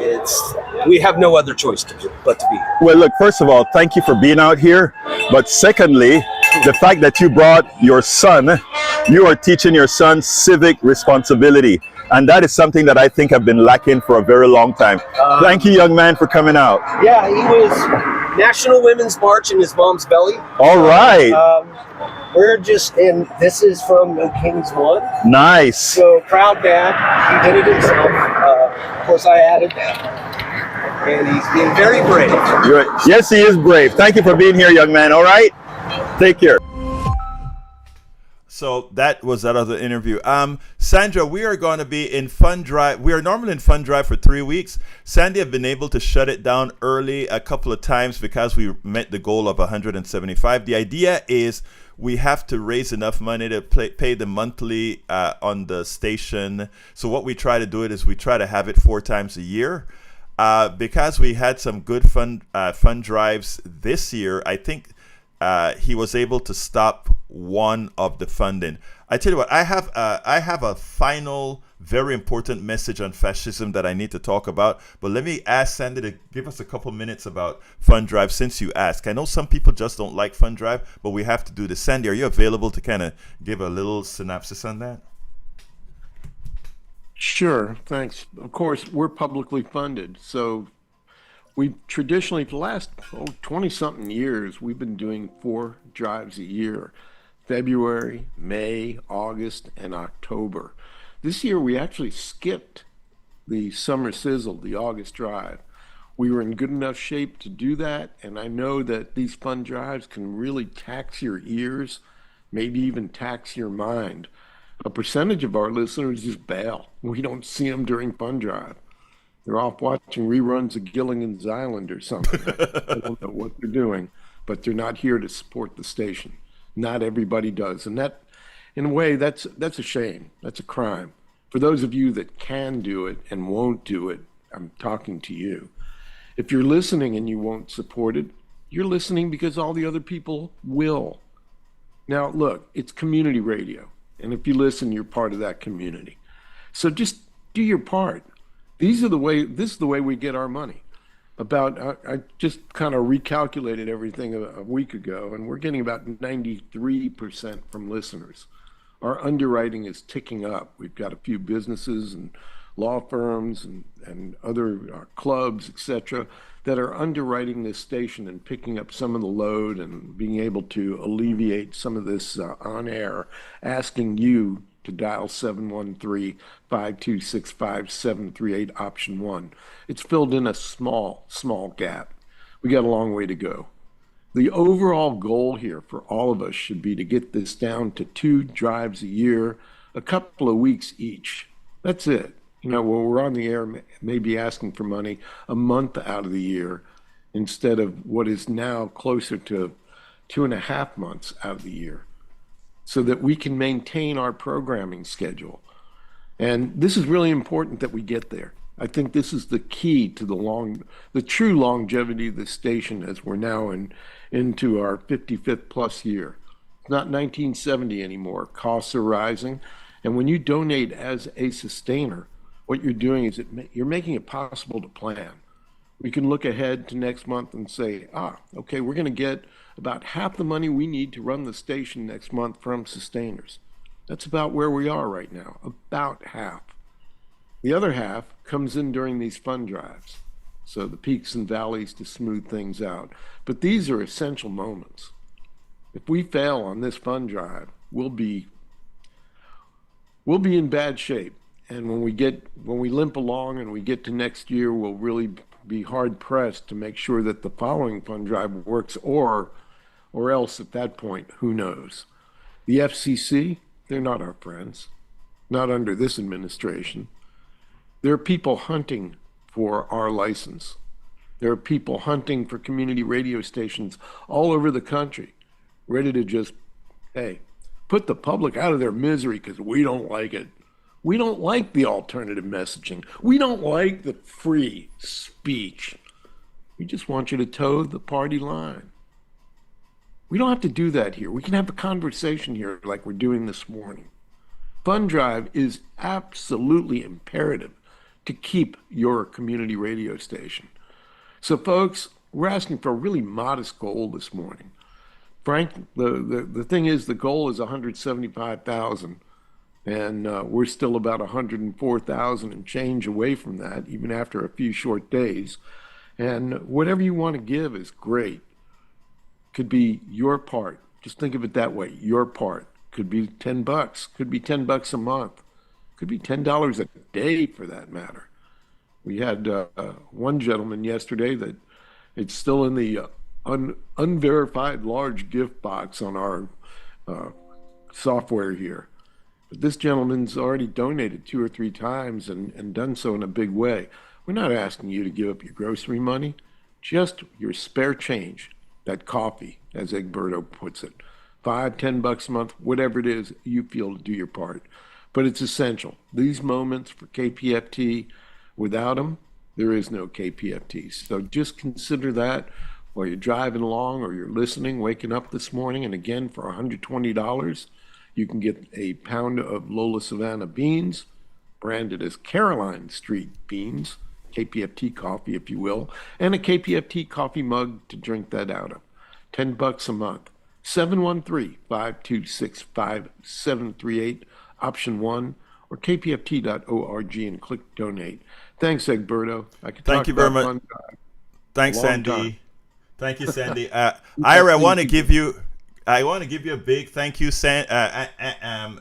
we have no other choice but to be here. Well, look, first of all, thank you for being out here. But secondly, the fact that you brought your son, you are teaching your son civic responsibility. And that is something that I think have been lacking for a very long time. Thank you, young man, for coming out. Yeah, he was National Women's March in his mom's belly. All right. We're just, and this is from Kingwood. Nice. So proud dad, he did it himself. Of course, I added that. And he's being very brave. Good. Yes, he is brave. Thank you for being here, young man. All right. Take care. So that was that other interview. Sandra, we are going to be in Fund Drive. We are normally in Fund Drive for 3 weeks. Sandy have been able to shut it down early a couple of times because we met the goal of 175. The idea is we have to raise enough money to pay the monthly on the station. So what we try to do is we try to have it 4 times a year. Because we had some good fund drives this year, I think he was able to stop one of the funding. I tell you what, I have a final very important message on fascism that I need to talk about. But let me ask Sandy to give us a couple minutes about Fund Drive since you asked. I know some people just don't like Fund Drive, but we have to do this. Sandy, are you available to kind of give a little synopsis on that? Sure, thanks. Of course, we're publicly funded, so we've traditionally, for the last 20-something years, we've been doing 4 drives a year: February, May, August, and October. This year, we actually skipped the summer sizzle, the August drive. We were in good enough shape to do that, and I know that these fund drives can really tax your ears, maybe even tax your mind. A percentage of our listeners just bail. We don't see them during Fund Drive. They're off watching reruns of Gilligan's Island or something. I don't know what they're doing, but they're not here to support the station. Not everybody does. And that, in a way, that's a shame. That's a crime. For those of you that can do it and won't do it, I'm talking to you. If you're listening and you won't support it, you're listening because all the other people will. Now, look, it's community radio. And if you listen, you're part of that community. So just do your part. This is the way we get our money. I just kind of recalculated everything a week ago, and we're getting about 93% from listeners. Our underwriting is ticking up. We've got a few businesses and law firms and other clubs, etc., that are underwriting this station and picking up some of the load and being able to alleviate some of this on air, asking you to dial 713-526-5738, option 1. It's filled in a small gap. We got a long way to go. The overall goal here for all of us should be to get this down to 2 drives a year, a couple of weeks each. That's it. When we're on the air, maybe asking for money a month out of the year instead of what is now closer to 2.5 months out of the year, so that we can maintain our programming schedule. And this is really important that we get there. I think this is the key to the true longevity of the station as we're now into our 55th plus year. It's not 1970 anymore. Costs are rising. And when you donate as a sustainer, what you're doing is you're making it possible to plan. We can look ahead to next month and say, okay, we're going to get about half the money we need to run the station next month from sustainers. That's about where we are right now, about half. The other half comes in during these fund drives, so the peaks and valleys to smooth things out. But these are essential moments. If we fail on this fund drive, we'll be in bad shape. And when we limp along and we get to next year, we'll really be hard pressed to make sure that the following fund drive works, or else at that point, who knows? The FCC, they're not our friends, not under this administration. There are people hunting for our license. There are people hunting for community radio stations all over the country, ready to just, put the public out of their misery because we don't like it. We don't like the alternative messaging. We don't like the free speech. We just want you to toe the party line. We don't have to do that here. We can have a conversation here like we're doing this morning. Fund drive is absolutely imperative to keep your community radio station. So folks, we're asking for a really modest goal this morning. Frank, the thing is, the goal is 175,000. And we're still about 104,000 and change away from that, even after a few short days. And whatever you want to give is great. Could be your part. Just think of it that way, your part. Could be $10, could be $10 a month, could be $10 a day for that matter. We had one gentleman yesterday that it's still in the unverified large gift box on our software here. But this gentleman's already donated 2 or 3 times and done so in a big way. We're not asking you to give up your grocery money, just your spare change, that coffee, as Egberto puts it. $5, $10 a month, whatever it is you feel to do your part. But it's essential. These moments for KPFT, without them, there is no KPFT. So just consider that while you're driving along or you're listening, waking up this morning. And again, for $120, you can get a pound of Lola Savannah beans, branded as Caroline Street beans, KPFT coffee, if you will, and a KPFT coffee mug to drink that out of. $10 a month. 713-526-5738, option 1, or kpft.org and click donate. Thanks, Egberto. Thank you very much. Thanks, Sandy. Thank you, Sandy. Ira, I want to give you a big thank you,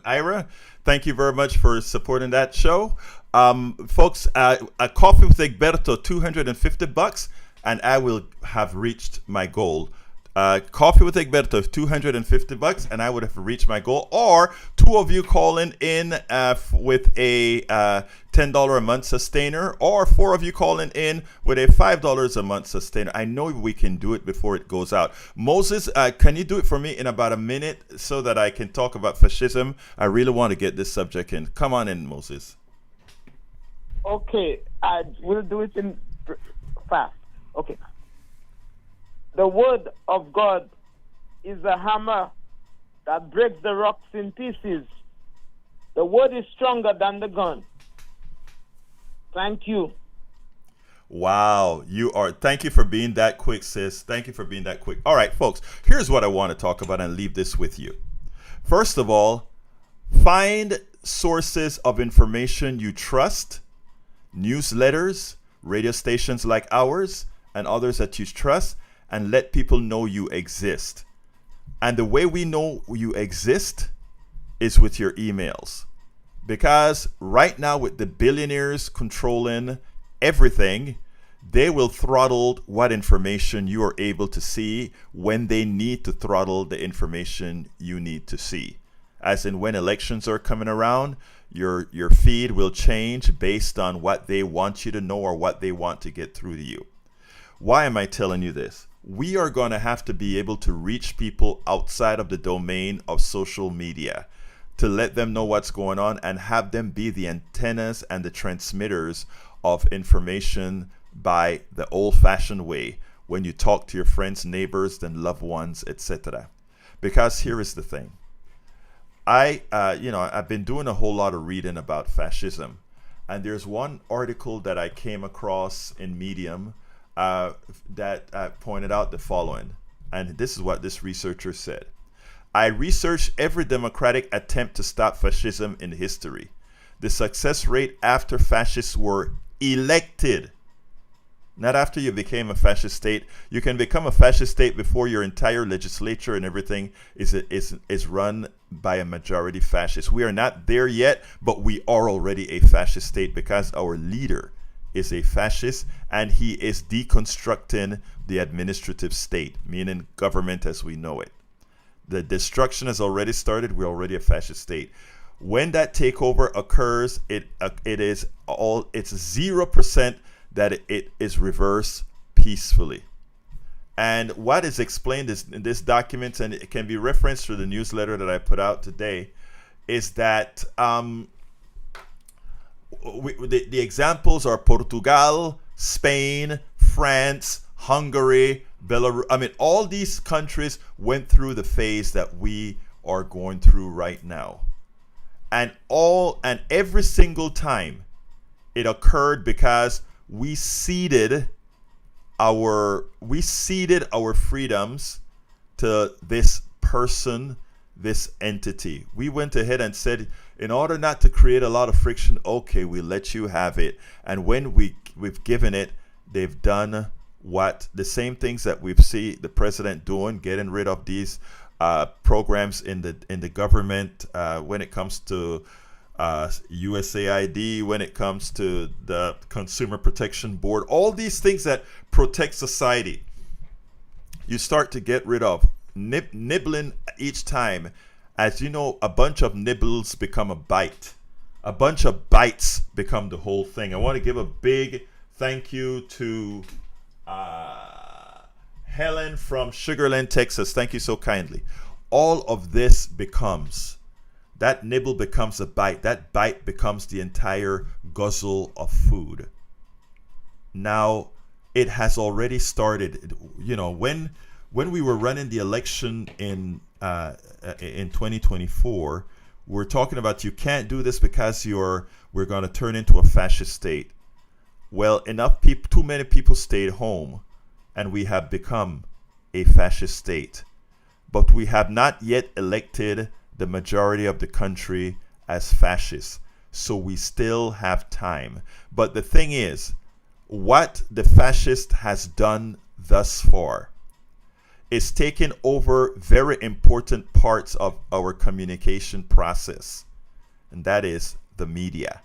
Ira. Thank you very much for supporting that show. Folks, a coffee with Egberto, $250, and I will have reached my goal. Coffee with Egberto, $250, and I would have reached my goal. Or 2 of you calling in with a $10 a month sustainer, or 4 of you calling in with a $5 a month sustainer. I know we can do it before it goes out. Moses, can you do it for me in about a minute so that I can talk about fascism? I really want to get this subject in. Come on in, Moses. Okay, I will do it in fast. Okay. The word of God is a hammer that breaks the rocks in pieces. The word is stronger than the gun. Thank you. Wow, thank you for being that quick, sis. Thank you for being that quick. All right, folks, here's what I want to talk about and leave this with you. First of all, find sources of information you trust, newsletters, radio stations like ours, and others that you trust, and let people know you exist. And the way we know you exist is with your emails. Because right now, with the billionaires controlling everything, they will throttle what information you are able to see when they need to throttle the information you need to see. As in, when elections are coming around, your feed will change based on what they want you to know or what they want to get through to you. Why am I telling you this? We are going to have to be able to reach people outside of the domain of social media to let them know what's going on and have them be the antennas and the transmitters of information by the old-fashioned way, when you talk to your friends, neighbors, and loved ones, etc. Because here is the thing. I've been doing a whole lot of reading about fascism, and there's one article that I came across in Medium that pointed out the following, and this is what this researcher said. I researched every democratic attempt to stop fascism in history. The success rate after fascists were elected, not after you became a fascist state. You can become a fascist state before your entire legislature and everything is run by a majority fascist. We are not there yet, but we are already a fascist state because our leader is a fascist and he is deconstructing the administrative state, meaning government as we know it. The destruction has already started. We're already a fascist state. When that takeover occurs, it's 0% that it is reversed peacefully. And what is explained in this document, and it can be referenced through the newsletter that I put out today, is that the examples are Portugal, Spain, France, Hungary, Belarus. I mean, all these countries went through the phase that we are going through right now. And every single time it occurred because we ceded our freedoms to this person, this entity. We went ahead and said, in order not to create a lot of friction, okay, we let you have it. And when we've given it, they've done the same things that we've seen the president doing, getting rid of these programs in the government when it comes to USAID, when it comes to the Consumer Protection Board, all these things that protect society. You start to get rid of nibbling each time. As you know, a bunch of nibbles become a bite. A bunch of bites become the whole thing. I want to give a big thank you to Helen from Sugar Land, Texas. Thank you so kindly. All of this becomes, that nibble becomes a bite. That bite becomes the entire guzzle of food. Now, it has already started. You know, when we were running the election in 2024, we're talking about you can't do this because we're going to turn into a fascist state. Well, too many people stayed home, and we have become a fascist state. But we have not yet elected the majority of the country as fascists. So we still have time. But the thing is, what the fascist has done thus far is taken over very important parts of our communication process. And that is the media.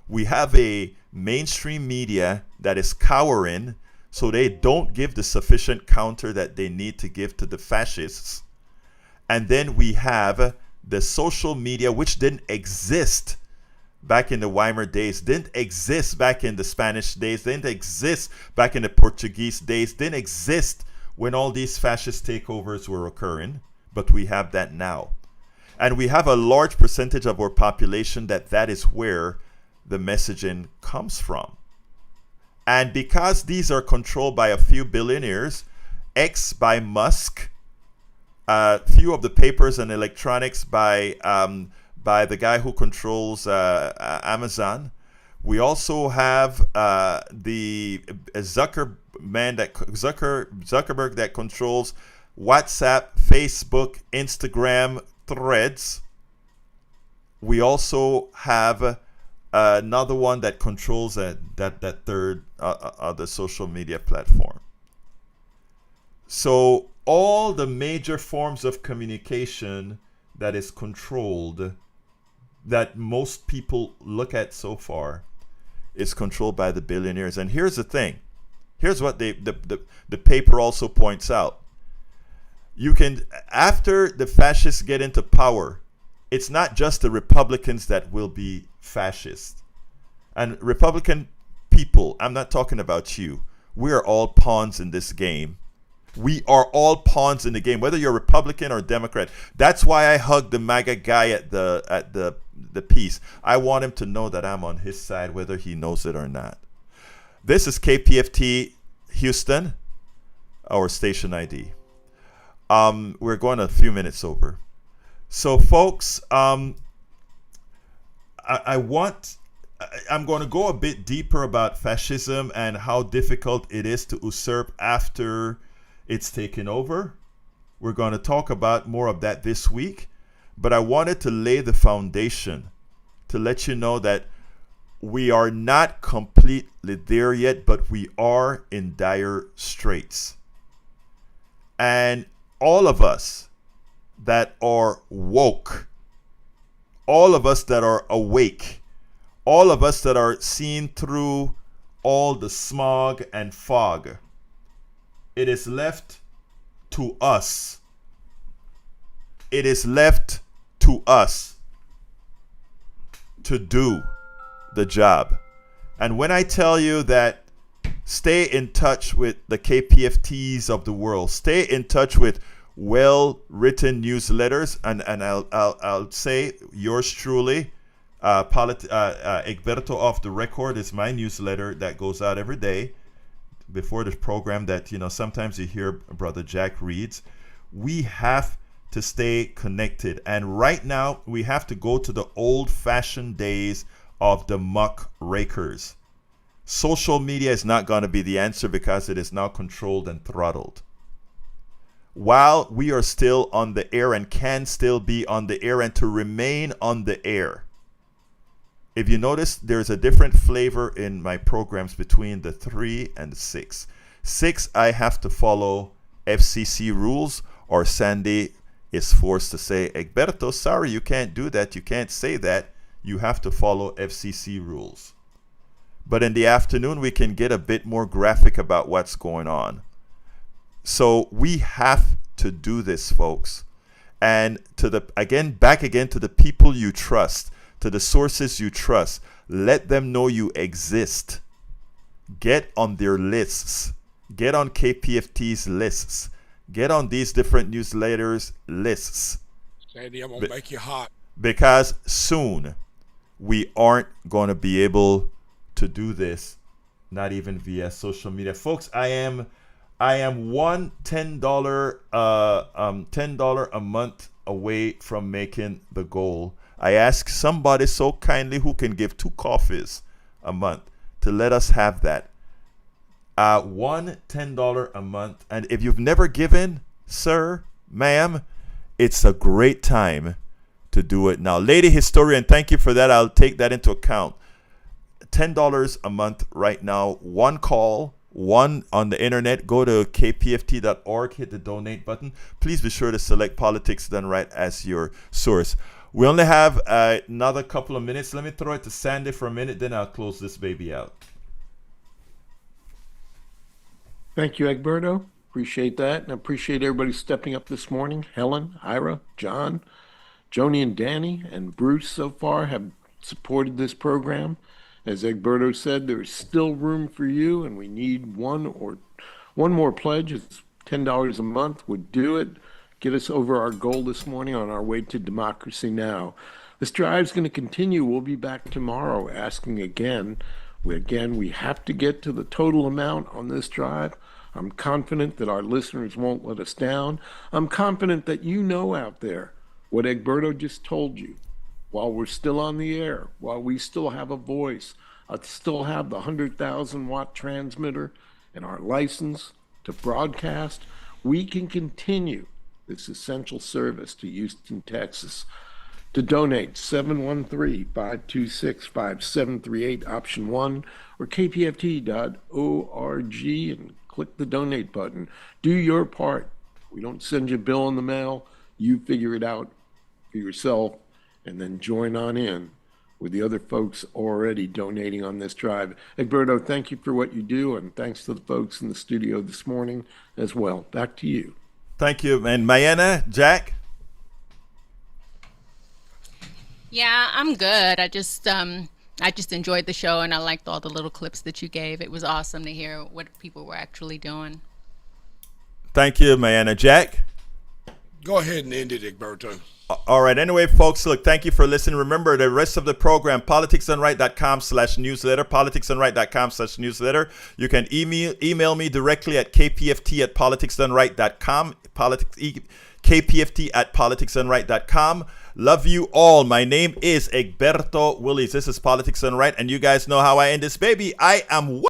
We have a mainstream media that is cowering, so they don't give the sufficient counter that they need to give to the fascists. And then we have the social media, which didn't exist back in the Weimar days, didn't exist back in the Spanish days, didn't exist back in the Portuguese days, didn't exist when all these fascist takeovers were occurring, but we have that now. And we have a large percentage of our population that is where the messaging comes from. And because these are controlled by a few billionaires, X by Musk, few of the papers and electronics by the guy who controls Amazon. We also have the Zuckerberg that controls WhatsApp, Facebook, Instagram, Threads. We also have another one that controls that third other social media platform. So all the major forms of communication that is controlled that most people look at so far is controlled by the billionaires. And here's the thing. Here's what the paper also points out. You can, after the fascists get into power, it's not just the Republicans that will be fascist. And Republican people, I'm not talking about you. We are all pawns in this game. We are all pawns in the game, whether you're Republican or Democrat. That's why I hugged the MAGA guy at the piece. I want him to know that I'm on his side, whether he knows it or not. This is KPFT Houston, our station ID. We're going a few minutes over. So, folks, I'm going to go a bit deeper about fascism and how difficult it is to usurp after it's taken over. We're going to talk about more of that this week, but I wanted to lay the foundation to let you know that we are not completely there yet, but we are in dire straits. And all of us that are woke, all of us that are awake, all of us that are seeing through all the smog and fog, it is left to us. It is left to us to do the job. And when I tell you that stay in touch with the KPFTs of the world, stay in touch with well-written newsletters, and I'll say yours truly, Egberto Off the Record is my newsletter that goes out every day before the program that, sometimes you hear Brother Jack reads. We have to stay connected. And right now, we have to go to the old-fashioned days of the muck rakers. Social media is not going to be the answer because it is now controlled and throttled. While we are still on the air and can still be on the air and to remain on the air, if you notice, there's a different flavor in my programs between the 3 and the 6. 6, I have to follow FCC rules, or Sandy is forced to say, Egberto, sorry, you can't do that. You can't say that. You have to follow FCC rules. But in the afternoon, we can get a bit more graphic about what's going on. So we have to do this, folks. And back again to the people you trust, to the sources you trust. Let them know you exist. Get on their lists. Get on KPFT's lists. Get on these different newsletters lists. Sandy, I'm going to make you hot. Because soon we aren't going to be able to do this, not even via social media. Folks, I am one $10 a month away from making the goal. I ask somebody so kindly who can give 2 coffees a month to let us have that. One $10 a month. And if you've never given, sir, ma'am, it's a great time to do it now. Lady Historian, thank you for that. I'll take that into account. $10 a month right now. 1 call, 1 on the internet. Go to kpft.org, hit the donate button. Please be sure to select Politics Done Right as your source. We only have another couple of minutes. Let me throw it to Sandy for a minute, then I'll close this baby out. Thank you, Egberto. Appreciate that. And I appreciate everybody stepping up this morning. Helen, Ira, John, Joni and Danny, and Bruce so far have supported this program. As Egberto said, there is still room for you, and we need one more pledge. It's $10 a month would do it. Get us over our goal this morning on our way to Democracy Now! This drive is going to continue. We'll be back tomorrow asking again. We have to get to the total amount on this drive. I'm confident that our listeners won't let us down. I'm confident that you know out there what Egberto just told you. While we're still on the air, while we still have a voice, I still have the 100,000 watt transmitter and our license to broadcast, we can continue this essential service to Houston, Texas. To donate, 713-526-5738, option 1, or kpft.org, and click the donate button. Do your part. We don't send you a bill in the mail. You figure it out for yourself and then join on in with the other folks already donating on this drive. Egberto, thank you for what you do, and thanks to the folks in the studio this morning as well. Back to you. Thank you. And Mayana, Jack? Yeah, I'm good. I just enjoyed the show, and I liked all the little clips that you gave. It was awesome to hear what people were actually doing. Thank you, Mayana. Jack? Go ahead and end it, Egberto. All right. Anyway, folks, look, thank you for listening. Remember, the rest of the program, politicsdoneright.com/newsletter, politicsdoneright.com/newsletter. You can email me directly at kpft@politicsdoneright.com, kpft@politicsdoneright.com. Love you all. My name is Egberto Willies. This is Politics Done Right, and you guys know how I end this baby. I am